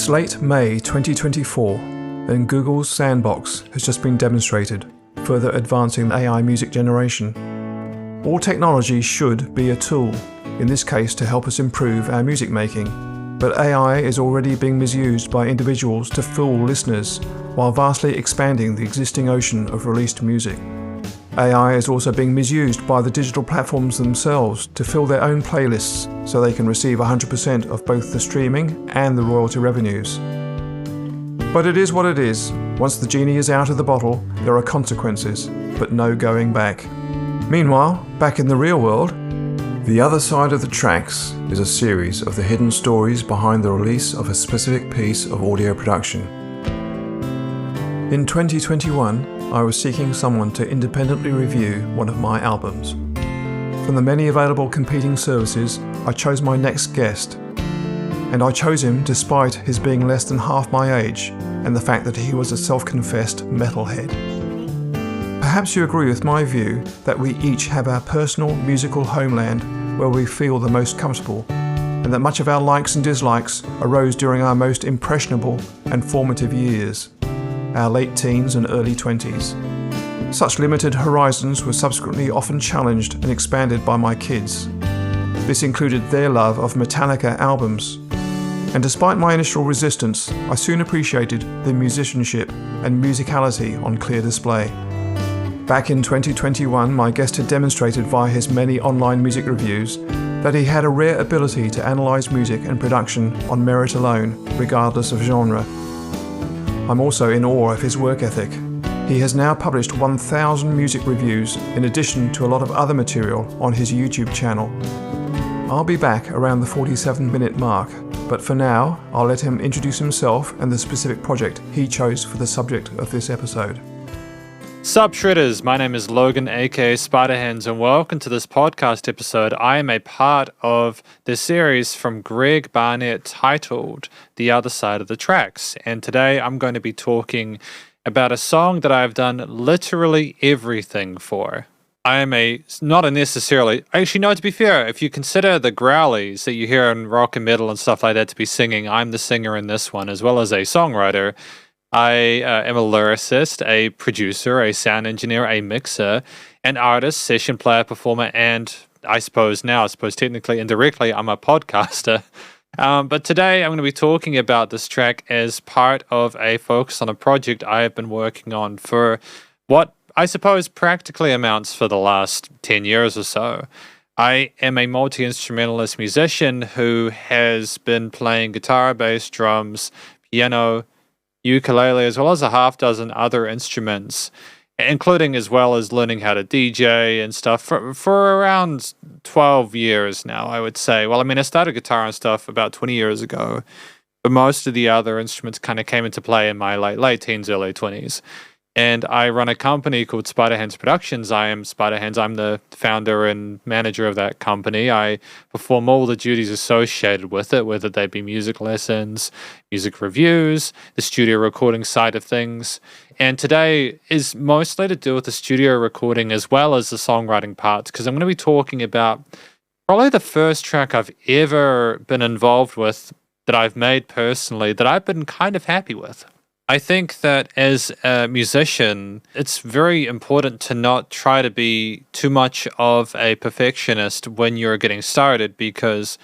It's late May 2024, and Google's Sandbox has just been demonstrated, further advancing AI music generation. All technology should be a tool, in this case to help us improve our music making, but AI is already being misused by individuals to fool listeners, while vastly expanding the existing ocean of released music. AI is also being misused by the digital platforms themselves to fill their own playlists so they can receive 100% of both the streaming and the royalty revenues. But it is what it is. Once the genie is out of the bottle, there are consequences, but no going back. Meanwhile, back in the real world, The Other Side of the Tracks is a series of the hidden stories behind the release of a specific piece of audio production. In 2021, I was seeking someone to independently review one of my albums. From the many available competing services, I chose my next guest. And I chose him despite his being less than half my age and the fact that he was a self-confessed metalhead. Perhaps you agree with my view that we each have our personal musical homeland where we feel the most comfortable, and that much of our likes and dislikes arose during our most impressionable and formative years, our late teens and early 20s. Such limited horizons were subsequently often challenged and expanded by my kids. This included their love of Metallica albums. And despite my initial resistance, I soon appreciated the musicianship and musicality on clear display. Back in 2021, my guest had demonstrated via his many online music reviews that he had a rare ability to analyse music and production on merit alone, regardless of genre. I'm also in awe of his work ethic. He has now published 1,000 music reviews in addition to a lot of other material on his YouTube channel. I'll be back around the 47-minute mark, but for now, I'll let him introduce himself and the specific project he chose for the subject of this episode. Sup Shredders, my name is Logan aka Spiderhands, and welcome to this podcast episode. I am a part of the series from Greg Barnett titled The Other Side of the Tracks, and today I'm going to be talking about a song that I've done literally everything for. I am not a necessarily, actually no, to be fair, if you consider the growlies that you hear in rock and metal and stuff like that to be singing, I'm the singer in this one, as well as a songwriter. I am a lyricist, a producer, a sound engineer, a mixer, an artist, session player, performer, and I suppose technically indirectly, I'm a podcaster. But today I'm going to be talking about this track as part of a focus on a project I have been working on for what I suppose practically amounts for the last 10 years or so. I am a multi-instrumentalist musician who has been playing guitar, bass, drums, piano, ukulele, as well as a half dozen other instruments, including as well as learning how to DJ and stuff for around 12 years now, I would say. Well, I mean, I started guitar and stuff about 20 years ago, but most of the other instruments kind of came into play in my late teens, early 20s. And I run a company called Spiderhands Productions. I am Spiderhands. I'm the founder and manager of that company. I perform all the duties associated with it, whether they be music lessons, music reviews, the studio recording side of things. And today is mostly to do with the studio recording as well as the songwriting parts, because I'm going to be talking about probably the first track I've ever been involved with that I've made personally that I've been kind of happy with. I think that as a musician, it's very important to not try to be too much of a perfectionist when you're getting started, because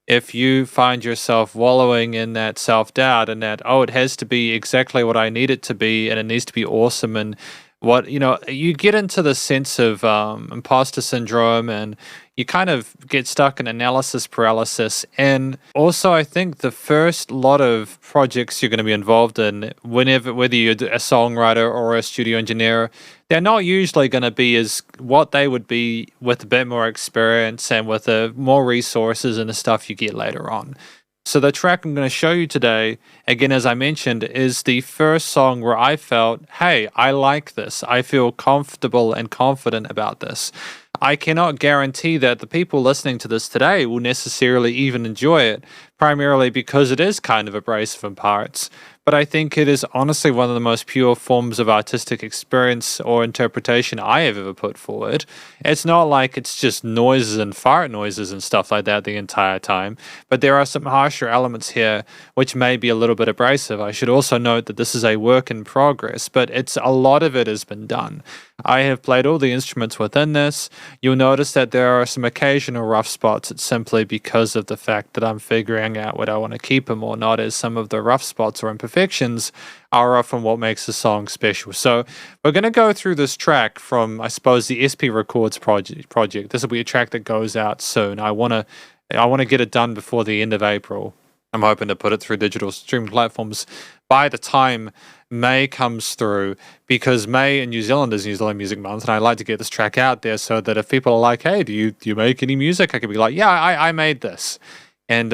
if you find yourself wallowing in that self-doubt and that, it has to be exactly what I need it to be and it needs to be awesome, and you get into the sense of imposter syndrome, and you kind of get stuck in analysis paralysis. And also, I think the first lot of projects you're going to be involved in, whether you're a songwriter or a studio engineer, they're not usually going to be as what they would be with a bit more experience and with more resources and the stuff you get later on. So the track I'm going to show you today, again, as I mentioned, is the first song where I felt, hey, I like this. I feel comfortable and confident about this. I cannot guarantee that the people listening to this today will necessarily even enjoy it, primarily because it is kind of abrasive in parts. But but I think it is honestly one of the most pure forms of artistic experience or interpretation I have ever put forward. It's not like it's just noises and fart noises and stuff like that the entire time, but there are some harsher elements here which may be a little bit abrasive. I should also note that this is a work in progress, but a lot of it has been done. I have played all the instruments within this. You'll notice that there are some occasional rough spots. It's simply because of the fact that I'm figuring out whether I want to keep them or not, as some of the rough spots or imperfections are often what makes the song special. So we're going to go through this track from, I suppose, the SP Records project. This will be a track that goes out soon. I want to get it done before the end of April. I'm hoping to put it through digital streaming platforms by the time May comes through, because May in New Zealand is New Zealand Music Month, and I like to get this track out there so that if people are like, hey, do you make any music? I can be like, yeah, I made this. And,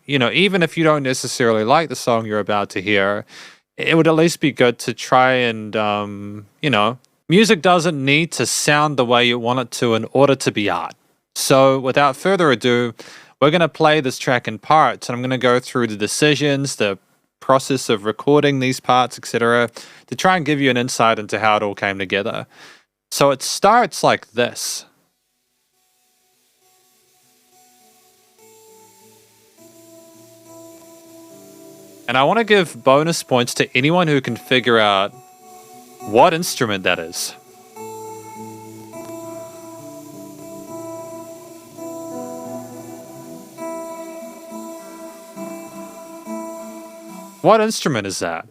even if you don't necessarily like the song you're about to hear, it would at least be good to try and, music doesn't need to sound the way you want it to in order to be art. So without further ado, we're going to play this track in parts, and I'm going to go through the decisions, the process of recording these parts, etc., to try and give you an insight into how it all came together. So it starts like this. And I want to give bonus points to anyone who can figure out what instrument that is. What instrument is that?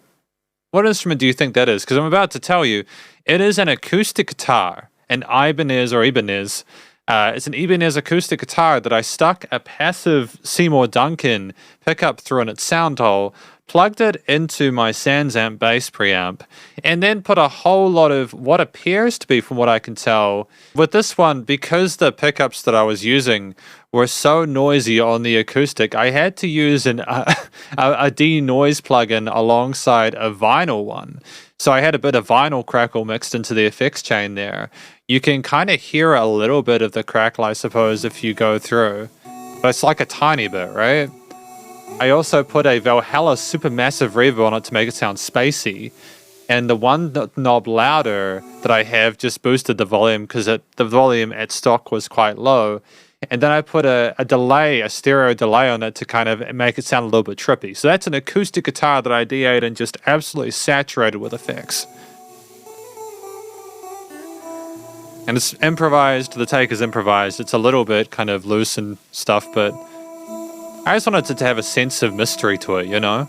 What instrument do you think that is? Because I'm about to tell you, it is an acoustic guitar, an Ibanez or Ibanez. It's an Ibanez acoustic guitar that I stuck a passive Seymour Duncan pickup through in its sound hole, plugged it into my SansAmp bass preamp, and then put a whole lot of what appears to be, from what I can tell, with this one, because the pickups that I was using were so noisy on the acoustic, I had to use a de-noise plugin alongside a vinyl one. So I had a bit of vinyl crackle mixed into the effects chain there. You can kind of hear a little bit of the crackle, I suppose, if you go through, but it's like a tiny bit, right? I also put a Valhalla supermassive reverb on it to make it sound spacey. And the one knob louder that I have just boosted the volume because the volume at stock was quite low. And then I put a stereo delay on it to kind of make it sound a little bit trippy. So that's an acoustic guitar that I DA'd and just absolutely saturated with effects. And it's improvised, the take is improvised. It's a little bit kind of loose and stuff, but I just wanted it to have a sense of mystery to it, you know?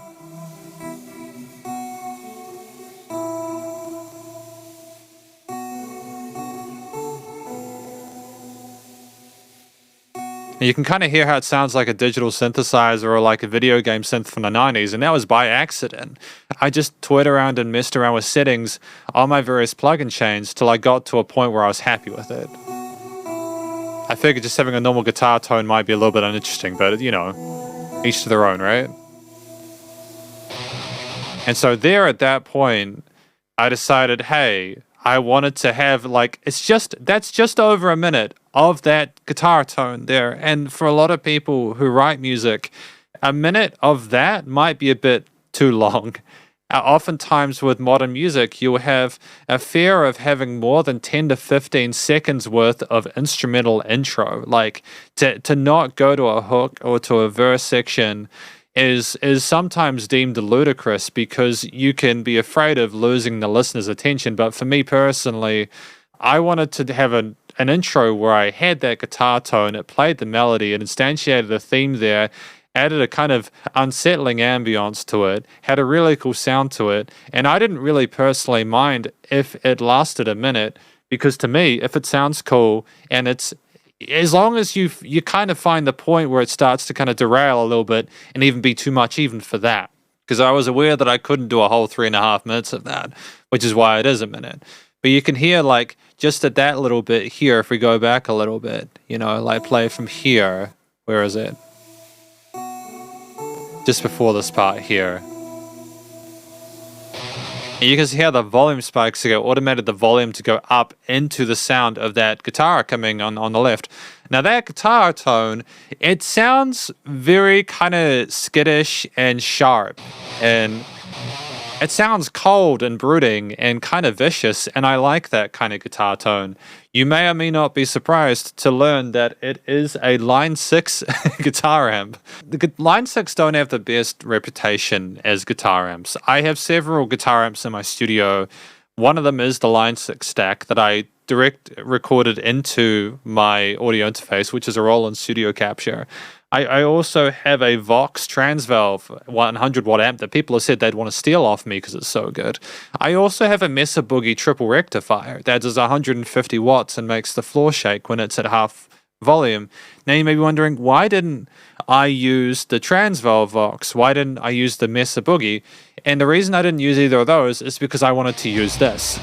And you can kind of hear how it sounds like a digital synthesizer or like a video game synth from the 90s, and that was by accident. I just toyed around and messed around with settings on my various plugin chains till I got to a point where I was happy with it. I figured just having a normal guitar tone might be a little bit uninteresting, but, each to their own, right? And so there at that point, I decided, hey, I wanted to have that's just over a minute of that guitar tone there. And for a lot of people who write music, a minute of that might be a bit too long. Oftentimes with modern music, you'll have a fear of having more than 10 to 15 seconds worth of instrumental intro. Like to not go to a hook or to a verse section is sometimes deemed ludicrous because you can be afraid of losing the listener's attention. But for me personally, I wanted to have an intro where I had that guitar tone, it played the melody, it instantiated a theme there, added a kind of unsettling ambience to it, had a really cool sound to it, and I didn't really personally mind if it lasted a minute, because to me, if it sounds cool and it's, as long as you kind of find the point where it starts to kind of derail a little bit and even be too much even for that, because I was aware that I couldn't do a whole 3.5 minutes of that, which is why it is a minute. But you can hear just at that little bit here, if we go back a little bit, play from here. Where is it? Just before this part here. And you can hear the volume spikes go automated the volume to go up into the sound of that guitar coming on the left. Now that guitar tone, it sounds very kind of skittish and sharp. And It sounds cold and brooding and kind of vicious, and I like that kind of guitar tone. You may or may not be surprised to learn that it is a Line 6 guitar amp. The Line 6 don't have the best reputation as guitar amps. I have several guitar amps in my studio. One of them is the Line 6 stack that I direct recorded into my audio interface, which is a Roland Studio Capture. I also have a Vox Transvalve 100 watt amp that people have said they'd want to steal off me because it's so good. I also have a Mesa Boogie triple rectifier that does 150 watts and makes the floor shake when it's at half volume. Now you may be wondering, why didn't I use the Transvalve Vox? Why didn't I use the Mesa Boogie? And the reason I didn't use either of those is because I wanted to use this.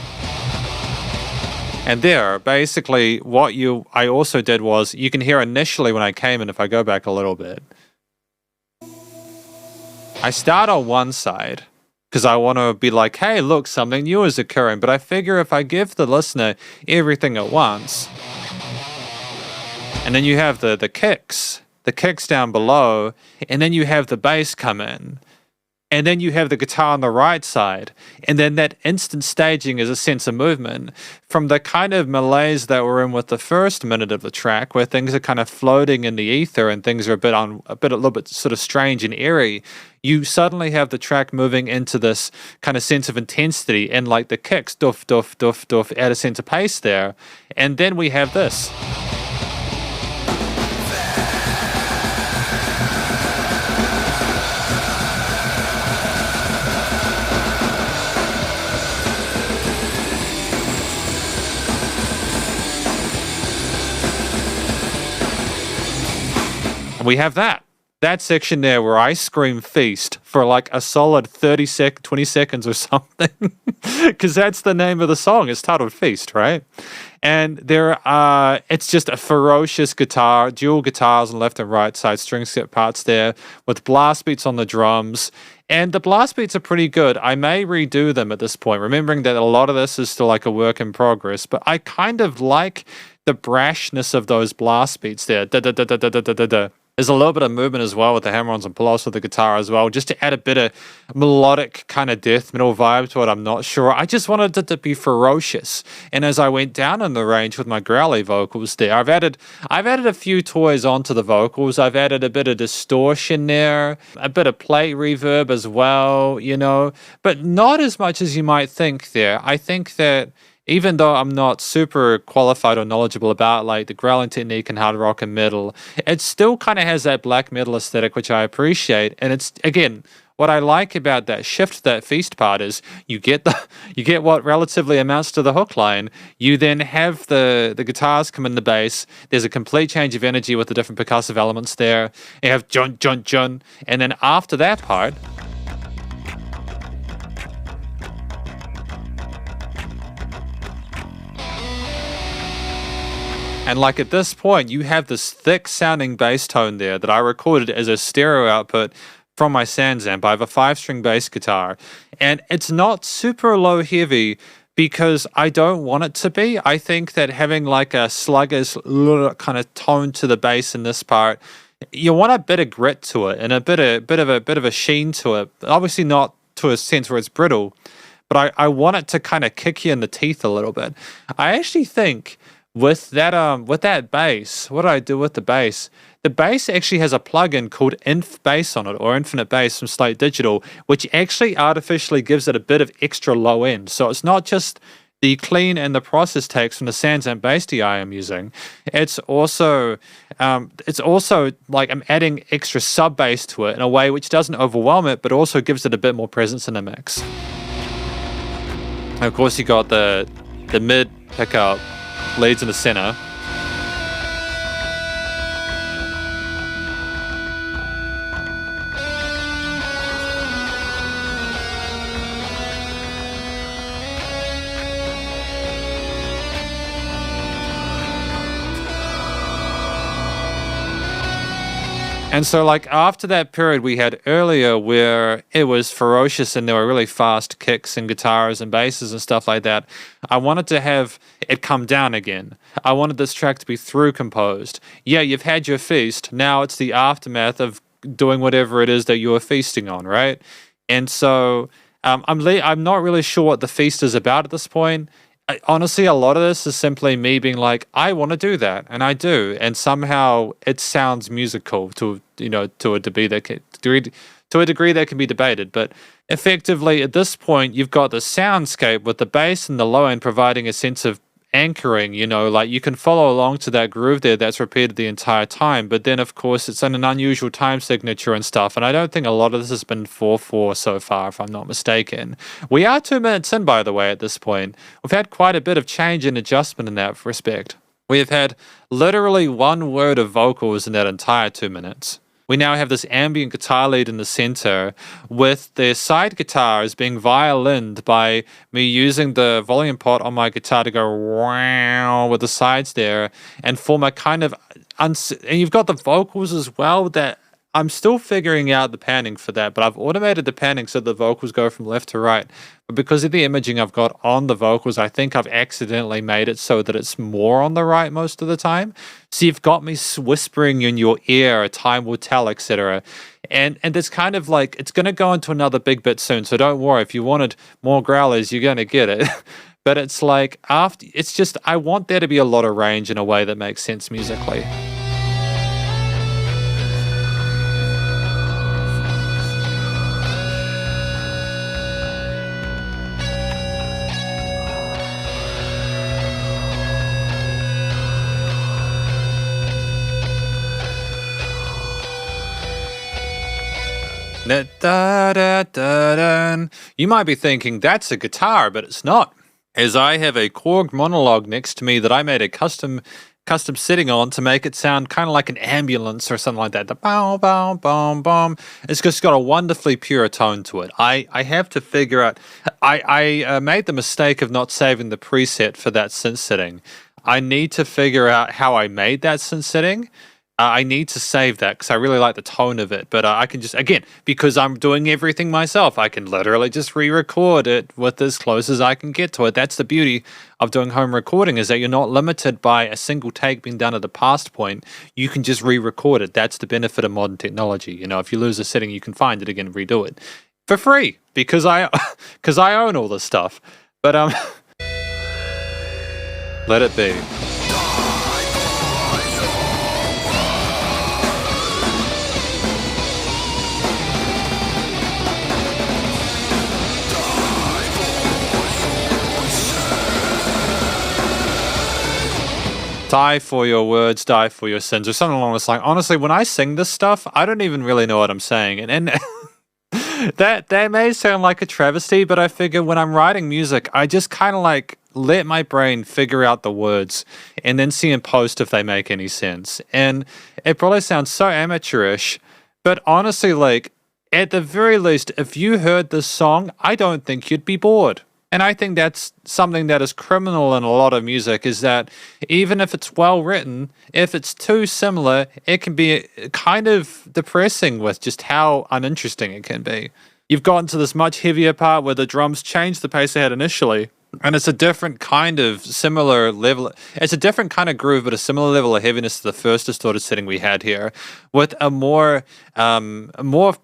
And there, basically, I also did was, you can hear initially when I came in, if I go back a little bit, I start on one side, because I want to be like, hey, look, something new is occurring, but I figure if I give the listener everything at once, and then you have the kicks down below, and then you have the bass come in, and then you have the guitar on the right side, and then that instant staging is a sense of movement from the kind of malaise that we're in with the first minute of the track, where things are kind of floating in the ether and things are a little bit sort of strange and eerie. You suddenly have the track moving into this kind of sense of intensity, and like the kicks, doof, doof, doof, doof, add a sense of pace there, and then we have this. We have that section there where I scream feast for like a solid 20 seconds or something, because that's the name of the song. It's titled Feast, right? And it's just a ferocious guitar, dual guitars on left and right side, string skip parts there with blast beats on the drums. And the blast beats are pretty good. I may redo them at this point, remembering that a lot of this is still like a work in progress, but I kind of like the brashness of those blast beats there. Da da da da da da da da. There's a little bit of movement as well with the hammer-ons and pull-offs with the guitar as well, just to add a bit of melodic kind of death metal vibe to it. I'm not sure. I just wanted it to be ferocious. And as I went down in the range with my growly vocals there, I've added a few toys onto the vocals. I've added a bit of distortion there, a bit of plate reverb as well, but not as much as you might think there. I think that even though I'm not super qualified or knowledgeable about like the growling technique and hard rock and metal, it still kind of has that black metal aesthetic, which I appreciate. And it's, again, what I like about that shift, that feast part, is you get what relatively amounts to the hook line. You then have the guitars come in the bass. There's a complete change of energy with the different percussive elements there. You have jun, jun, jun. And then after that part, and like at this point, you have this thick sounding bass tone there that I recorded as a stereo output from my Sans amp. I have a 5-string bass guitar, and it's not super low heavy because I don't want it to be. I think that having like a sluggish kind of tone to the bass in this part, you want a bit of grit to it and a bit of a sheen to it. Obviously not to a sense where it's brittle, but I want it to kind of kick you in the teeth a little bit. I actually think with that bass, what I do with the bass actually has a plugin called Inf Bass on it, or Infinite Bass from Slate Digital, which actually artificially gives it a bit of extra low end. So it's not just the clean and the process takes from the Sans amp bass DI I'm using. It's also like I'm adding extra sub bass to it in a way which doesn't overwhelm it, but also gives it a bit more presence in the mix. And of course, you got the mid pickup leads in the center. And so like after that period we had earlier where it was ferocious and there were really fast kicks and guitars and basses and stuff like that, I wanted to have it come down again. I wanted this track to be through composed. Yeah, you've had your feast. Now it's the aftermath of doing whatever it is that you were feasting on, right? And so I'm not really sure what the feast is about at this point. Honestly, a lot of this is simply me being like, I want to do that, and I do, and somehow it sounds musical to to a degree that can be debated. But effectively, at this point, you've got the soundscape with the bass and the low end providing a sense of anchoring. Like you can follow along to that groove there that's repeated the entire time. But then, of course, it's in an unusual time signature and stuff. And I don't think a lot of this has been 4/4 so far, if I'm not mistaken. We are 2 minutes in, by the way, at this point. We've had quite a bit of change and adjustment in that respect. We have had literally one word of vocals in that entire 2 minutes. We now have this ambient guitar lead in the center with the side guitars being violined by me using the volume pot on my guitar to go wow with the sides there and form a kind of and you've got the vocals as well that I'm still figuring out the panning for that, but I've automated the panning so the vocals go from left to right. But because of the imaging I've got on the vocals, I think I've accidentally made it so that it's more on the right most of the time. So you've got me whispering in your ear, time will tell, etc. And it's kind of like, it's going to go into another big bit soon, so don't worry. If you wanted more growlers, you're going to get it. But it's like, I want there to be a lot of range in a way that makes sense musically. You might be thinking that's a guitar, but it's not. As I have a Korg monologue next to me that I made a custom setting on to make it sound kind of like an ambulance or something like that. The bow, bow, boom, boom. It's just got a wonderfully pure tone to it. I have to figure out. I made the mistake of not saving the preset for that synth setting. I need to figure out how I made that synth setting. I need to save that because I really like the tone of it. But I can just, again, because I'm doing everything myself, I can literally just re-record it with as close as I can get to it. That's the beauty of doing home recording, is that you're not limited by a single take being done at a past point. You can just re-record it. That's the benefit of modern technology. If you lose a setting, you can find it again and redo it for free because I own all this stuff. But let it be. Die for your words, die for your sins, or something along this line. Honestly, when I sing this stuff, I don't even really know what I'm saying. And that may sound like a travesty, but I figure when I'm writing music, I just kind of like let my brain figure out the words and then see in post if they make any sense. And it probably sounds so amateurish, but honestly, like, at the very least, if you heard this song, I don't think you'd be bored. And I think that's something that is criminal in a lot of music, is that even if it's well written, if it's too similar, it can be kind of depressing with just how uninteresting it can be. You've gotten to this much heavier part where the drums change the pace they had initially. And it's a different kind of similar level. It's a different kind of groove, but a similar level of heaviness to the first distorted setting we had here, with a more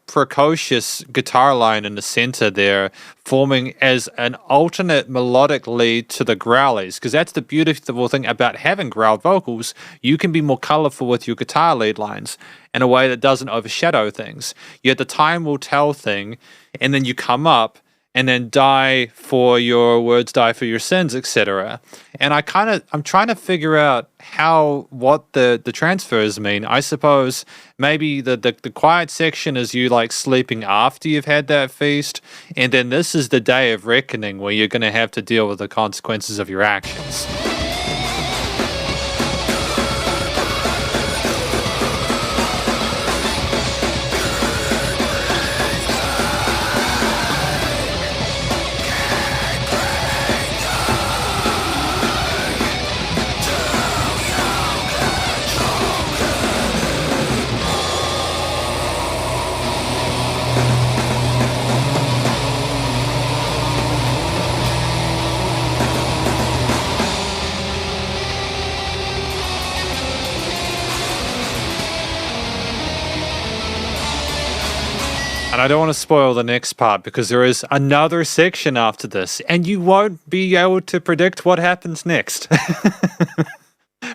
precocious guitar line in the center there, forming as an alternate melodic lead to the growlies. Because that's the beautiful thing about having growled vocals. You can be more colorful with your guitar lead lines in a way that doesn't overshadow things. You had the time will tell thing, and then you come up and then die for your words, die for your sins, etc. And I'm trying to figure out what the transfers mean. I suppose maybe the quiet section is you like sleeping after you've had that feast, and then this is the day of reckoning where you're going to have to deal with the consequences of your actions. And I don't want to spoil the next part because there is another section after this, and you won't be able to predict what happens next.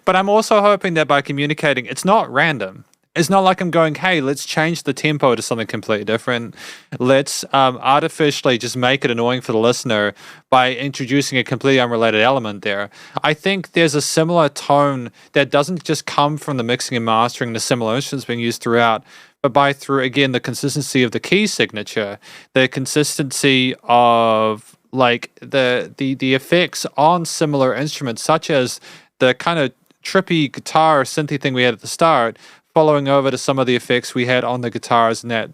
But I'm also hoping that by communicating, it's not random. It's not like I'm going, hey, let's change the tempo to something completely different. Let's artificially just make it annoying for the listener by introducing a completely unrelated element there. I think there's a similar tone that doesn't just come from the mixing and mastering, the similar instruments being used throughout, but through, again, the consistency of the key signature, the consistency of like the effects on similar instruments, such as the kind of trippy guitar synthy thing we had at the start, following over to some of the effects we had on the guitars in that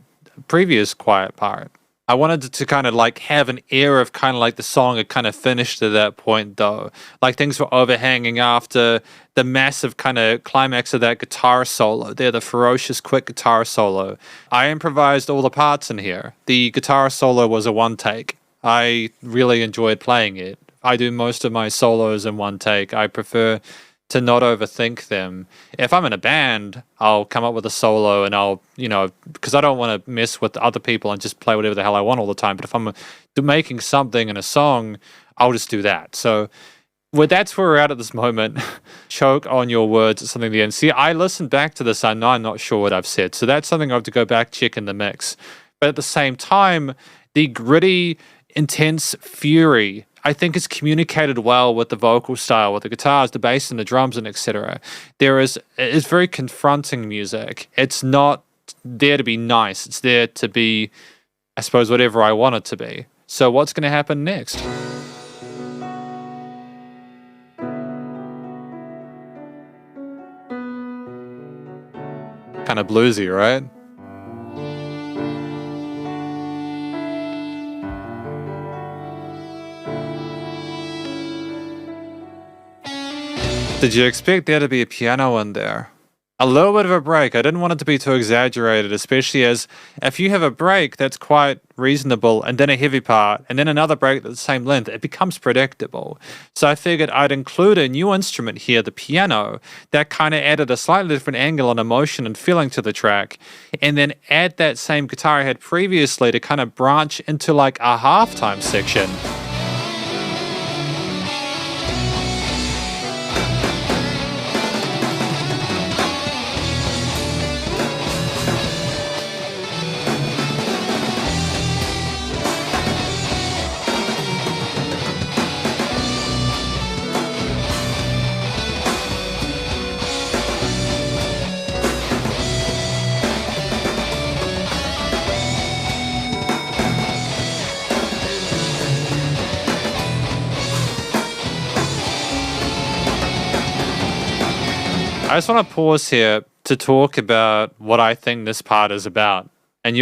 previous quiet part. I wanted to kind of like have an air of kind of like the song had kind of finished at that point, though. Like things were overhanging after the massive kind of climax of that guitar solo there, the ferocious, quick guitar solo. I improvised all the parts in here. The guitar solo was a one take. I really enjoyed playing it. I do most of my solos in one take. I prefer to not overthink them. If I'm in a band, I'll come up with a solo and I'll, because I don't want to mess with other people and just play whatever the hell I want all the time. But if I'm making something in a song, I'll just do that. So that's where we're at this moment. Choke on your words at something at the end. See, I listened back to this. I know I'm not sure what I've said. So that's something I have to go back, check in the mix. But at the same time, the gritty, intense fury, I think it's communicated well with the vocal style, with the guitars, the bass, and the drums, and etc. It's very confronting music. It's not there to be nice. It's there to be, I suppose, whatever I want it to be. So what's going to happen next? Kind of bluesy, right? Did you expect there to be a piano in there? A little bit of a break. I didn't want it to be too exaggerated, especially as if you have a break that's quite reasonable and then a heavy part and then another break that's the same length, it becomes predictable. So I figured I'd include a new instrument here, the piano, that kind of added a slightly different angle and emotion and feeling to the track, and then add that same guitar I had previously to kind of branch into like a halftime section. I just want to pause here to talk about what I think this part is about. And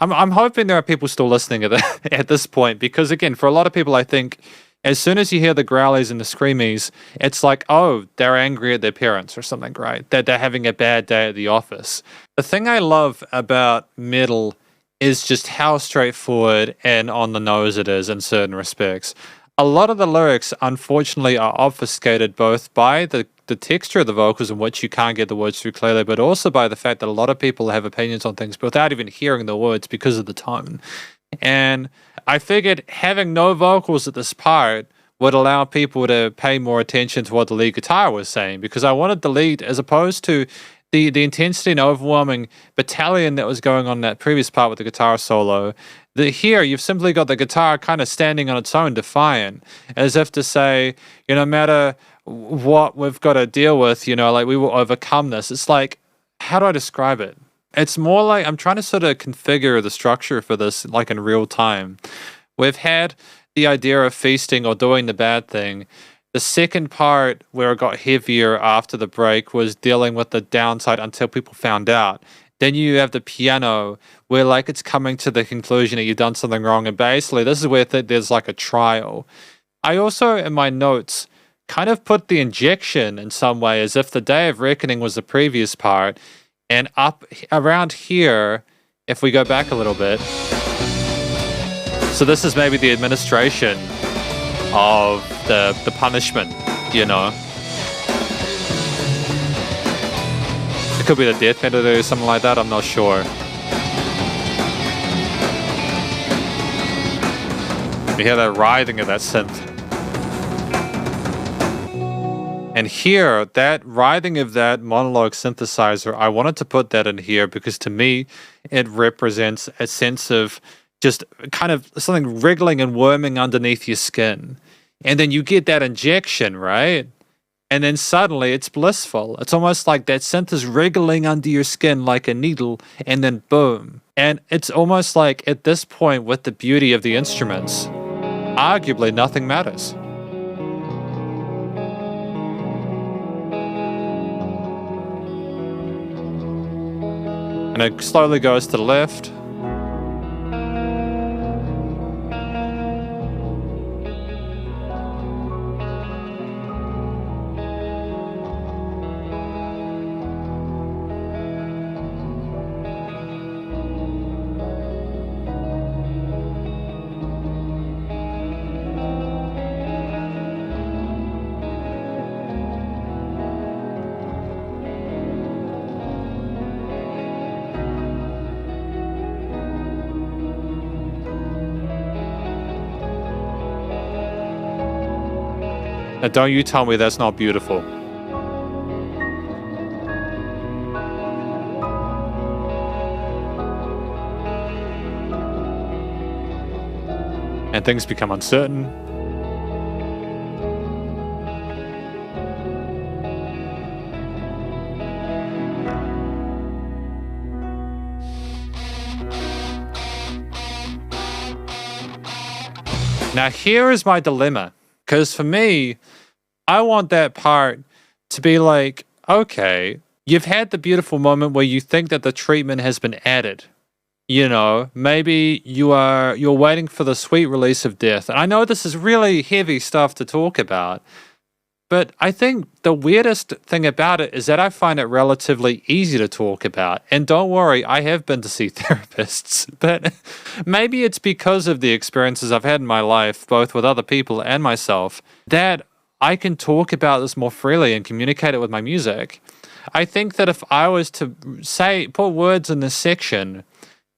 I'm hoping there are people still listening at this point, because again, for a lot of people, I think as soon as you hear the growlies and the screamies, it's like, oh, they're angry at their parents or something, right? That they're having a bad day at the office. The thing I love about metal is just how straightforward and on the nose it is in certain respects. A lot of the lyrics, unfortunately, are obfuscated both by the texture of the vocals, in which you can't get the words through clearly, but also by the fact that a lot of people have opinions on things without even hearing the words because of the tone. And I figured having no vocals at this part would allow people to pay more attention to what the lead guitar was saying, because I wanted the lead, as opposed to the intensity and overwhelming battalion that was going on in that previous part with the guitar solo, here you've simply got the guitar kind of standing on its own, defiant, as if to say, no matter what we've got to deal with, like we will overcome this. It's like, how do I describe it? It's more like I'm trying to sort of configure the structure for this like in real time. We've had the idea of feasting or doing the bad thing. The second part, where it got heavier after the break, was dealing with the downside until people found out. Then you have the piano, where like it's coming to the conclusion that you've done something wrong, and basically this is where there's like a trial. I also, in my notes, kind of put the injection in some way as if the Day of Reckoning was the previous part, and up around here, if we go back a little bit, so this is maybe the administration of the punishment, It could be the death penalty or something like that, I'm not sure. You hear that writhing of that synth. And here, that writhing of that monologue synthesizer, I wanted to put that in here because to me, it represents a sense of just kind of something wriggling and worming underneath your skin. And then you get that injection, right? And then suddenly it's blissful. It's almost like that synth is wriggling under your skin like a needle, and then boom. And it's almost like at this point, with the beauty of the instruments, arguably nothing matters. And it slowly goes to the left. Now, don't you tell me that's not beautiful. And things become uncertain. Now, here is my dilemma. Because for me, I want that part to be like, okay, you've had the beautiful moment where you think that the treatment has been added. You know, maybe you're waiting for the sweet release of death. And I know this is really heavy stuff to talk about, but I think the weirdest thing about it is that I find it relatively easy to talk about. And don't worry, I have been to see therapists, but maybe it's because of the experiences I've had in my life, both with other people and myself, that I can talk about this more freely and communicate it with my music. I think that if I was to put words in this section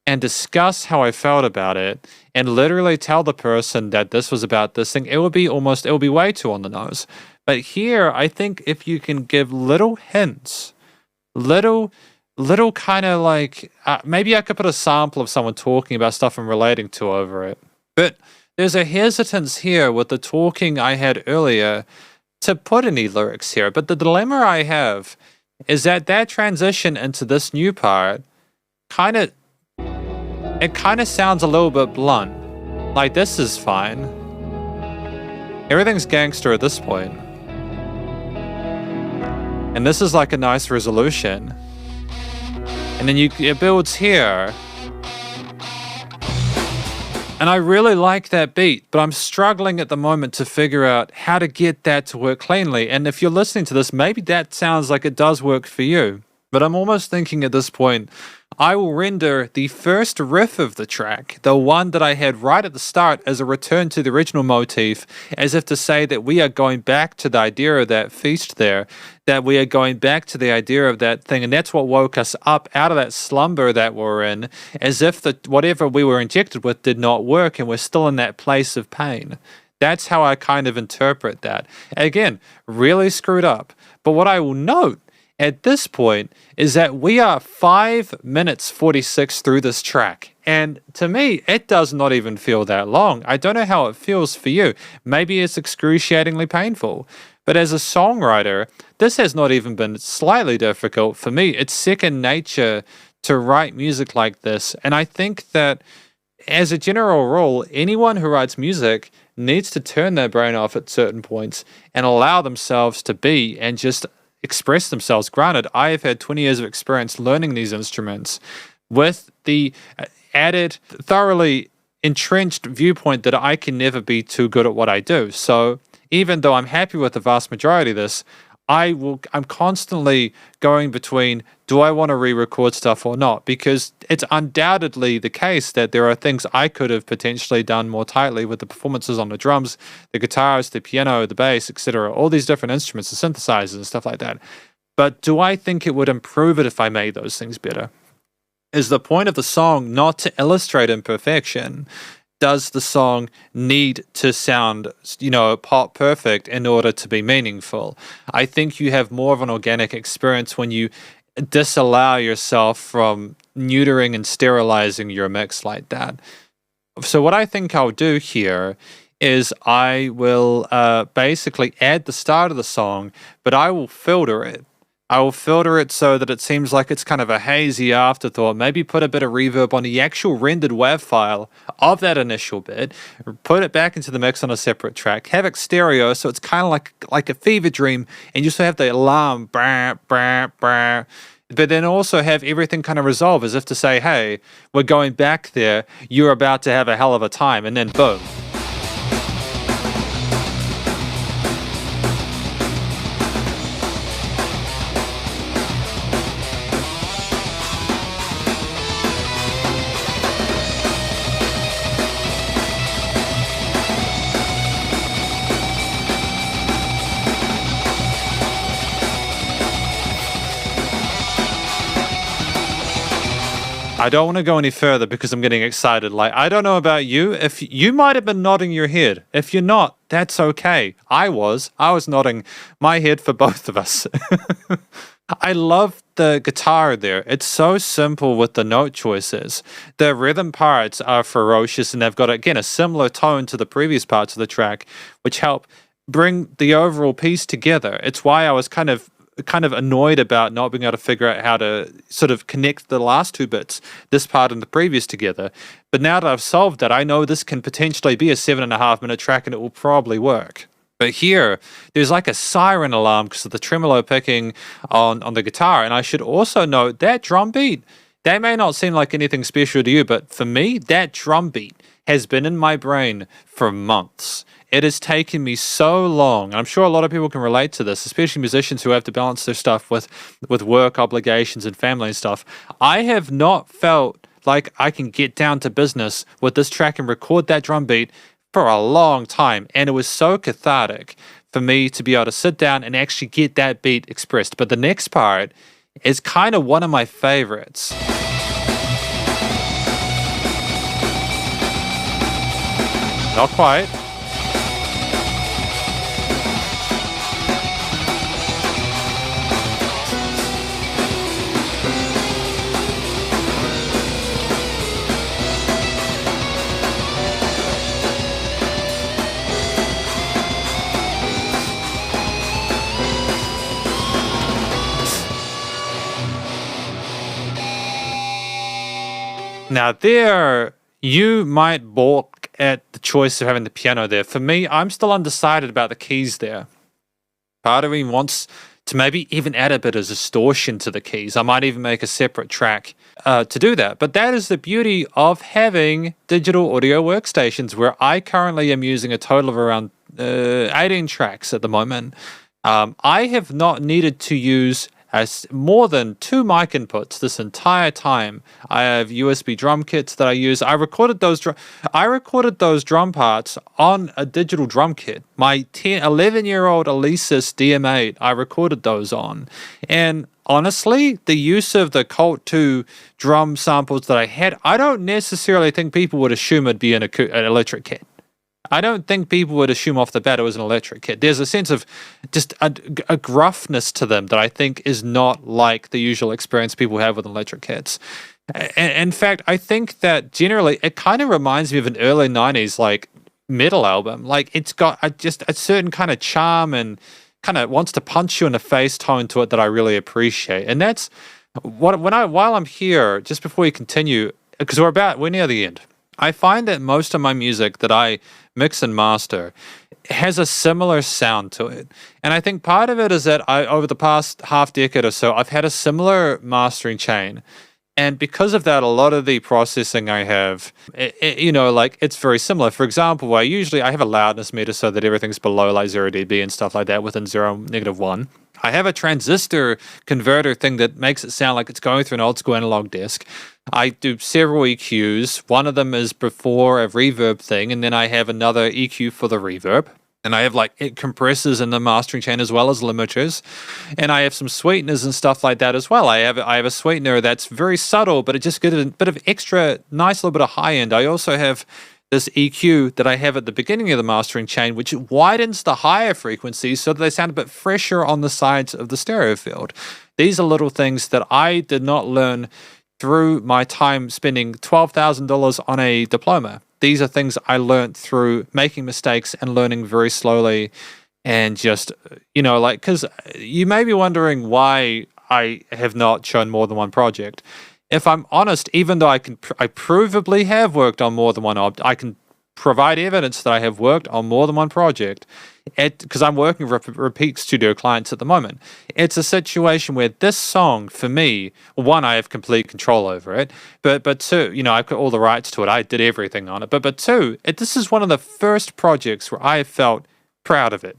and discuss how I felt about it and literally tell the person that this was about this thing, it would be way too on the nose. But here, I think if you can give little hints, little kind of like, maybe I could put a sample of someone talking about stuff I'm relating to over it. But there's a hesitance here with the talking I had earlier to put any lyrics here. But the dilemma I have is that transition into this new part kind of sounds a little bit blunt. Like, this is fine. Everything's gangster at this point. And this is like a nice resolution. And then it builds here. And I really like that beat, but I'm struggling at the moment to figure out how to get that to work cleanly. And if you're listening to this, maybe that sounds like it does work for you. But I'm almost thinking at this point, I will render the first riff of the track, the one that I had right at the start, as a return to the original motif, as if to say that we are going back to the idea of that feast there, that we are going back to the idea of that thing, and that's what woke us up out of that slumber that we're in, as if whatever we were injected with did not work, and we're still in that place of pain. That's how I kind of interpret that. Again, really screwed up. But what I will note at this point is that we are 5 minutes 46 through this track. And to me, it does not even feel that long. I don't know how it feels for you. Maybe it's excruciatingly painful. But as a songwriter, this has not even been slightly difficult for me. It's second nature to write music like this. And I think that as a general rule, anyone who writes music needs to turn their brain off at certain points and allow themselves to be and just express themselves. Granted, I have had 20 years of experience learning these instruments with the added, thoroughly entrenched viewpoint that I can never be too good at what I do. So even though I'm happy with the vast majority of this, I'm constantly going between, do I want to re-record stuff or not? Because it's undoubtedly the case that there are things I could have potentially done more tightly with the performances on the drums, the guitars, the piano, the bass, etc. All these different instruments, the synthesizers and stuff like that. But do I think it would improve it if I made those things better? Is the point of the song not to illustrate imperfection? does the song need to sound, pop perfect in order to be meaningful? I think you have more of an organic experience when you disallow yourself from neutering and sterilizing your mix like that. So what I think I'll do here is I will basically add the start of the song, but I will filter it. I will filter it so that it seems like it's kind of a hazy afterthought. Maybe put a bit of reverb on the actual rendered WAV file of that initial bit, put it back into the mix on a separate track, have it stereo so it's kind of like a fever dream, and you just have the alarm, brah, brah, brah, but then also have everything kind of resolve as if to say, hey, we're going back there, you're about to have a hell of a time, and then boom. I don't want to go any further because I'm getting excited. Like, I don't know about you. If you might have been nodding your head. If you're not, that's okay. I was nodding my head for both of us. I love the guitar there. It's so simple with the note choices. The rhythm parts are ferocious, and they've got, again, a similar tone to the previous parts of the track, which help bring the overall piece together. It's why I was kind of annoyed about not being able to figure out how to sort of connect the last two bits, this part and the previous, together. But now that I've solved that, I know this can potentially be a 7.5-minute track and it will probably work. But here, there's like a siren alarm because of the tremolo picking on the guitar. And I should also note that drum beat, that may not seem like anything special to you, but for me, that drum beat has been in my brain for months. It has taken me so long, and I'm sure a lot of people can relate to this, especially musicians who have to balance their stuff with work obligations and family and stuff. I have not felt like I can get down to business with this track and record that drum beat for a long time, and it was so cathartic for me to be able to sit down and actually get that beat expressed. But the next part is kind of one of my favorites. Not quite. Now there, you might balk at the choice of having the piano there. For me, I'm still undecided about the keys there. Part of me wants to maybe even add a bit of distortion to the keys. I might even make a separate track to do that. But that is the beauty of having digital audio workstations, where I currently am using a total of around 18 tracks at the moment. I have not needed to use more than 2 mic inputs this entire time. I have USB drum kits that I use. I recorded those drum parts on a digital drum kit. My 11-year-old Alesis DM8, I recorded those on. And honestly, the use of the Cult 2 drum samples that I had, I don't necessarily think people would assume it'd be an electric kit. I don't think people would assume off the bat it was an electric kit. There's a sense of just a gruffness to them that I think is not like the usual experience people have with electric kits. In fact, I think that generally it kind of reminds me of an early 90s like metal album. Like, it's got just a certain kind of charm and kind of wants to punch you in the face tone to it that I really appreciate. And that's while I'm here, just before you continue, because we're near the end, I find that most of my music that I mix and master has a similar sound to it. And I think part of it is that over the past half decade or so, I've had a similar mastering chain. And because of that, a lot of the processing I have, it's very similar. For example, I have a loudness meter so that everything's below like 0 dB and stuff like that, within 0, -1. I have a transistor converter thing that makes it sound like it's going through an old school analog disc. I do several EQs. One of them is before a reverb thing, and then I have another EQ for the reverb. And I have compressors in the mastering chain as well as limiters. And I have some sweeteners and stuff like that as well. I have a sweetener that's very subtle, but it just gives a bit of extra, nice little bit of high end. I also have this EQ that I have at the beginning of the mastering chain, which widens the higher frequencies so that they sound a bit fresher on the sides of the stereo field. These are little things that I did not learn through my time spending $12,000 on a diploma. These are things I learned through making mistakes and learning very slowly, and just, because you may be wondering why I have not shown more than one project. If I'm honest, even though I provably have worked on more than one I can provide evidence that I have worked on more than one project, because I'm working with repeat studio clients at the moment. It's a situation where this song, for me, one, I have complete control over it, but two, I've got all the rights to it. I did everything on it. But two, this is one of the first projects where I have felt proud of it,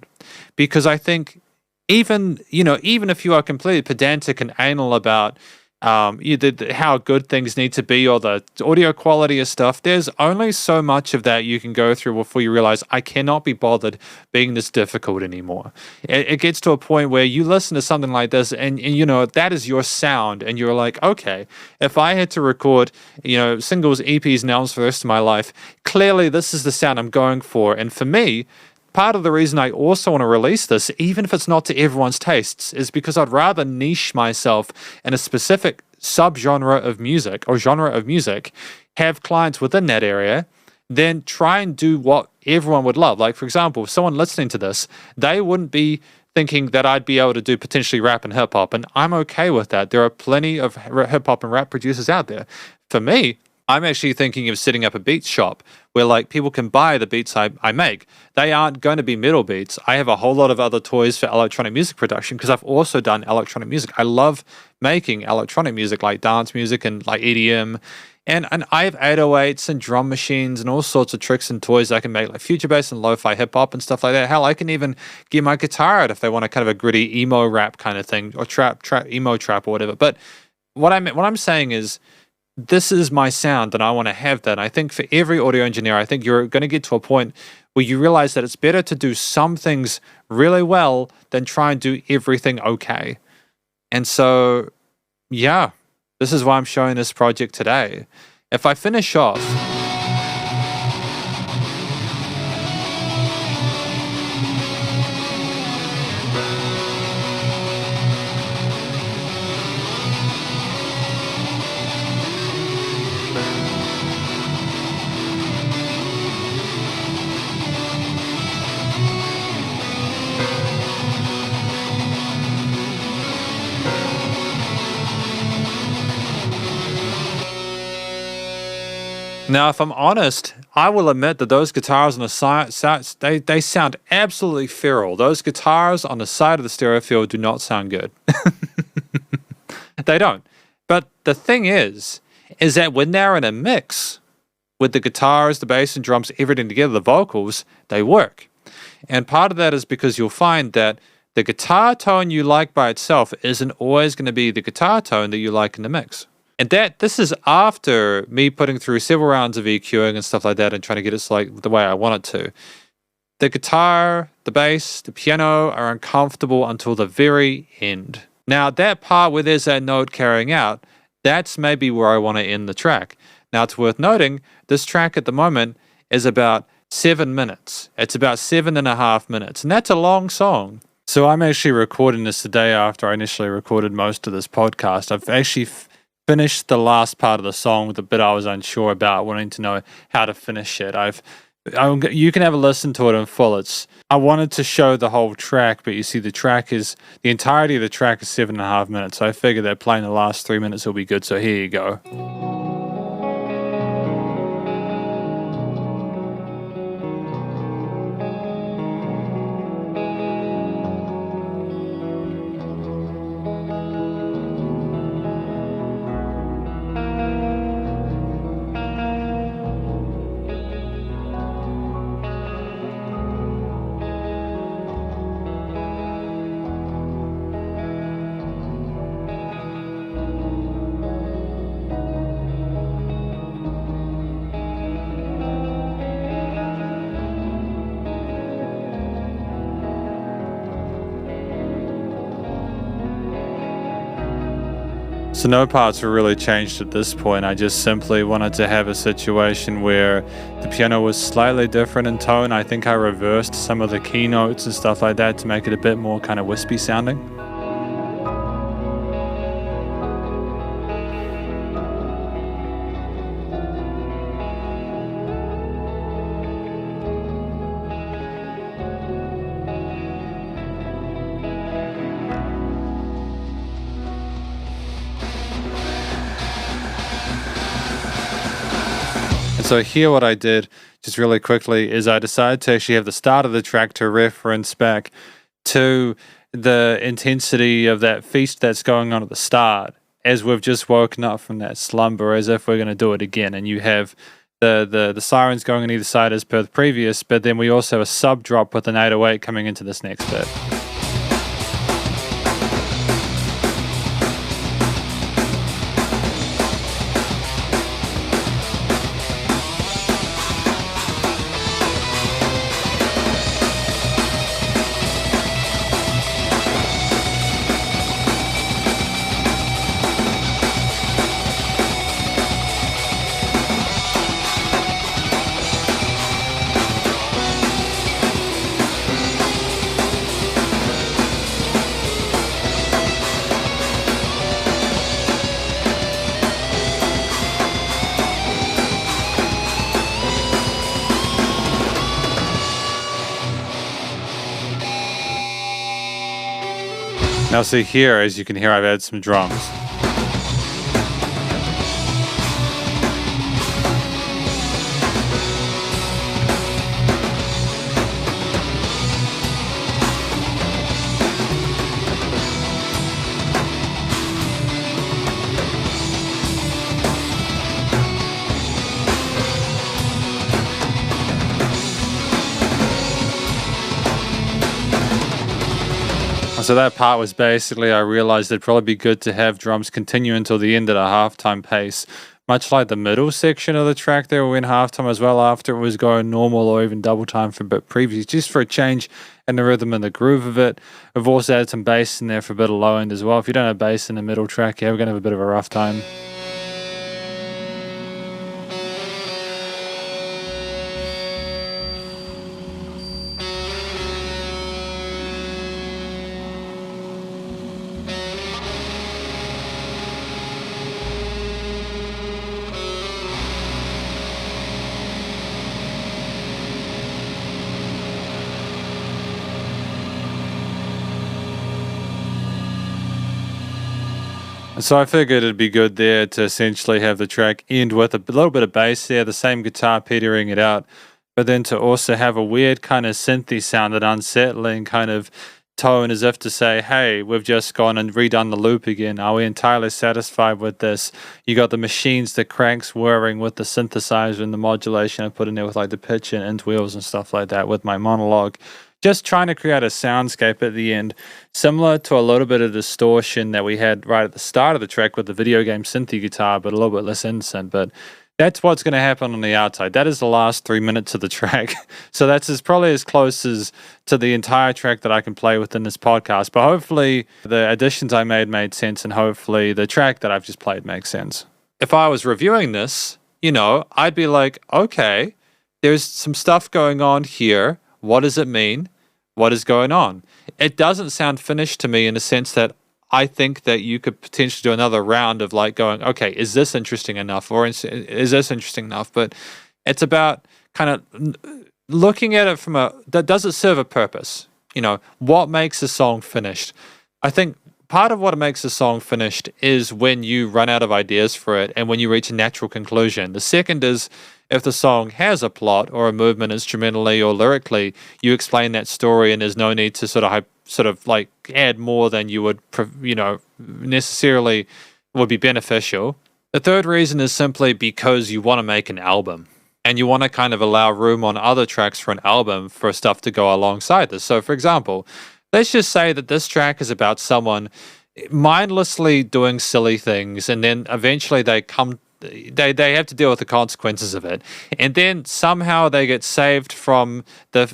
because I think even if you are completely pedantic and anal about how good things need to be or the audio quality of stuff, there's only so much of that you can go through before you realize I cannot be bothered being this difficult anymore. It gets to a point where you listen to something like this and that is your sound, and you're like, okay, if I had to record singles, EPs, and albums for the rest of my life, clearly this is the sound I'm going for. And for me, part of the reason I also want to release this, even if it's not to everyone's tastes, is because I'd rather niche myself in a specific subgenre of music or genre of music, have clients within that area, than try and do what everyone would love. Like, for example, if someone listening to this, they wouldn't be thinking that I'd be able to do potentially rap and hip hop, and I'm okay with that. There are plenty of hip hop and rap producers out there. For me, I'm actually thinking of setting up a beats shop where people can buy the beats I make. They aren't going to be metal beats. I have a whole lot of other toys for electronic music production because I've also done electronic music. I love making electronic music, like dance music and like EDM. And I have 808s and drum machines and all sorts of tricks and toys I can make, like future bass and lo-fi hip hop and stuff like that. Hell, I can even get my guitar out if they want a kind of a gritty emo rap kind of thing, or emo trap or whatever. But what I'm saying is, this is my sound and I want to have that. I think for every audio engineer, I think you're going to get to a point where you realize that it's better to do some things really well than try and do everything okay. And so, yeah, this is why I'm showing this project today. If I finish off... Now, if I'm honest, I will admit that those guitars on the side, they sound absolutely feral. Those guitars on the side of the stereo field do not sound good. They don't. But the thing is that when they're in a mix with the guitars, the bass and drums, everything together, the vocals, they work. And part of that is because you'll find that the guitar tone you like by itself isn't always going to be the guitar tone that you like in the mix. And this is after me putting through several rounds of EQing and stuff like that and trying to get it the way I want it to. The guitar, the bass, the piano are uncomfortable until the very end. Now, that part where there's that note carrying out, that's maybe where I want to end the track. Now, it's worth noting, this track at the moment is about 7 minutes. It's about 7.5 minutes, and that's a long song. So I'm actually recording this the day after I initially recorded most of this podcast. I've actually finished the last part of the song with the bit I was unsure about, wanting to know how to finish it. You can have a listen to it in full. I wanted to show the whole track, but you see the entirety of the track is 7.5 minutes. So I figured that playing the last 3 minutes will be good. So here you go. So no parts were really changed at this point. I just simply wanted to have a situation where the piano was slightly different in tone. I think I reversed some of the keynotes and stuff like that to make it a bit more kind of wispy sounding. So here what I did, just really quickly, is I decided to actually have the start of the track to reference back to the intensity of that feast that's going on at the start, as we've just woken up from that slumber, as if we're going to do it again. And you have the sirens going on either side as per the previous, but then we also have a sub drop with an 808 coming into this next bit. Now see here, as you can hear, I've added some drums. So that part was basically, I realized it'd probably be good to have drums continue until the end at a halftime pace, much like the middle section of the track there went halftime as well after it was going normal or even double time for a bit previous, just for a change in the rhythm and the groove of it. I've also added some bass in there for a bit of low end as well. If you don't have bass in the middle track, yeah, we're going to have a bit of a rough time. So I figured it'd be good there to essentially have the track end with a little bit of bass there, the same guitar petering it out, but then to also have a weird kind of synthy sound, an unsettling kind of tone, as if to say, hey, we've just gone and redone the loop again. Are we entirely satisfied with this? You got the machines, the cranks whirring with the synthesizer and the modulation I put in there with like the pitch and inch wheels and stuff like that with my monologue. Just trying to create a soundscape at the end, similar to a little bit of distortion that we had right at the start of the track with the video game synthy guitar, but a little bit less instant. But that's what's going to happen on the outside. That is the last 3 minutes of the track. So that's probably as close as to the entire track that I can play within this podcast. But hopefully the additions I made sense, and hopefully the track that I've just played makes sense. If I was reviewing this, I'd be like, okay, there's some stuff going on here. What does it mean? What is going on? It doesn't sound finished to me in the sense that I think that you could potentially do another round of like going, okay, is this interesting enough? Or is this interesting enough? But it's about kind of looking at it from does it serve a purpose? What makes a song finished? I think part of what makes a song finished is when you run out of ideas for it and when you reach a natural conclusion. The second is if the song has a plot or a movement instrumentally or lyrically, you explain that story and there's no need to sort of like add more than you would, necessarily would be beneficial. The third reason is simply because you want to make an album and you want to kind of allow room on other tracks for an album for stuff to go alongside this. So for example, let's just say that this track is about someone mindlessly doing silly things and then eventually they have to deal with the consequences of it. And then somehow they get saved from the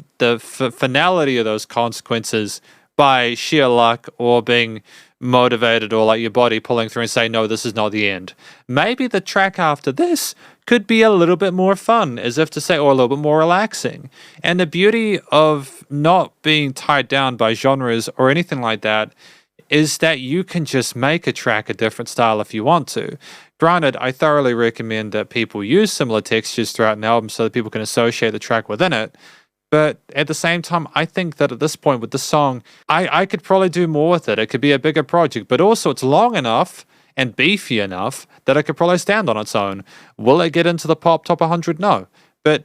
finality of those consequences by sheer luck or being motivated, or like your body pulling through and saying, no, this is not the end. Maybe the track after this could be a little bit more fun, as if to say, or a little bit more relaxing. And the beauty of not being tied down by genres or anything like that is that you can just make a track a different style if you want to. Granted, I thoroughly recommend that people use similar textures throughout an album so that people can associate the track within it. But at the same time, I think that at this point with the song, I could probably do more with it. It could be a bigger project, but also it's long enough and beefy enough that it could probably stand on its own. Will it get into the pop top 100? No. But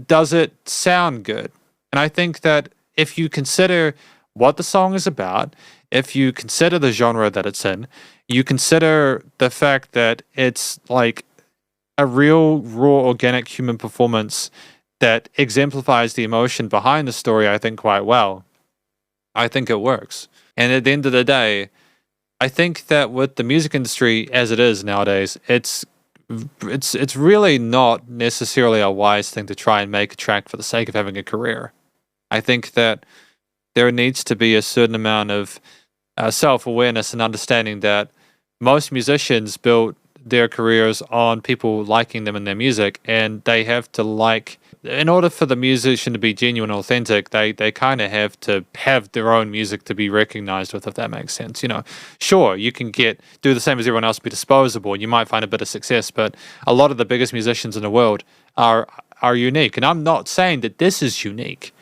does it sound good? And I think that if you consider what the song is about, if you consider the genre that it's in, you consider the fact that it's like a real, raw, organic human performance that exemplifies the emotion behind the story, I think, quite well. I think it works. And at the end of the day, I think that with the music industry as it is nowadays, it's really not necessarily a wise thing to try and make a track for the sake of having a career. I think that there needs to be a certain amount of self-awareness and understanding that most musicians build their careers on people liking them and their music, and they have to like, in order for the musician to be genuine and authentic, they kind of have to have their own music to be recognized with, if that makes sense. You know, sure, you can do the same as everyone else, be disposable, and you might find a bit of success, but a lot of the biggest musicians in the world are unique. And I'm not saying that this is unique,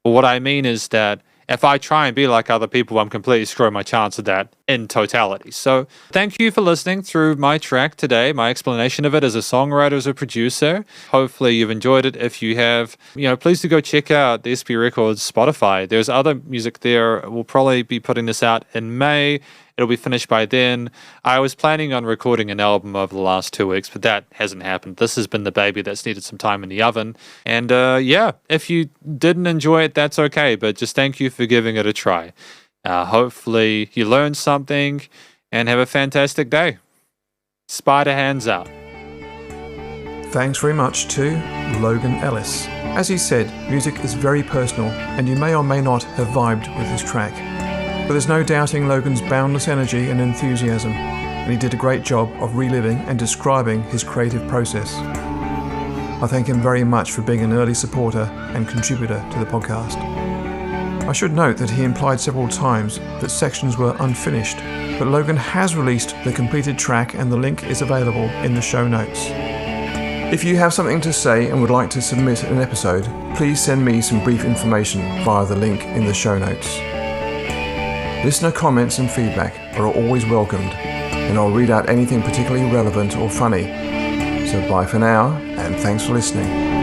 but what I mean is that if I try and be like other people, I'm completely screwing my chance of that in totality. So thank you for listening through my track today, my explanation of it as a songwriter, as a producer. Hopefully you've enjoyed it. If you have, please do go check out the SP Records Spotify. There's other music there. We'll probably be putting this out in May. It'll be finished by then. I was planning on recording an album over the last 2 weeks, but that hasn't happened. This has been the baby that's needed some time in the oven. And if you didn't enjoy it, that's okay. But just thank you for giving it a try. Hopefully you learned something and have a fantastic day. Spiderhands out. Thanks very much to Logan Ellis. As he said, music is very personal, and you may or may not have vibed with this track. But there's no doubting Logan's boundless energy and enthusiasm, and he did a great job of reliving and describing his creative process. I thank him very much for being an early supporter and contributor to the podcast. I should note that he implied several times that sections were unfinished, but Logan has released the completed track and the link is available in the show notes. If you have something to say and would like to submit an episode, please send me some brief information via the link in the show notes. Listener comments and feedback are always welcomed, and I'll read out anything particularly relevant or funny. So bye for now, and thanks for listening.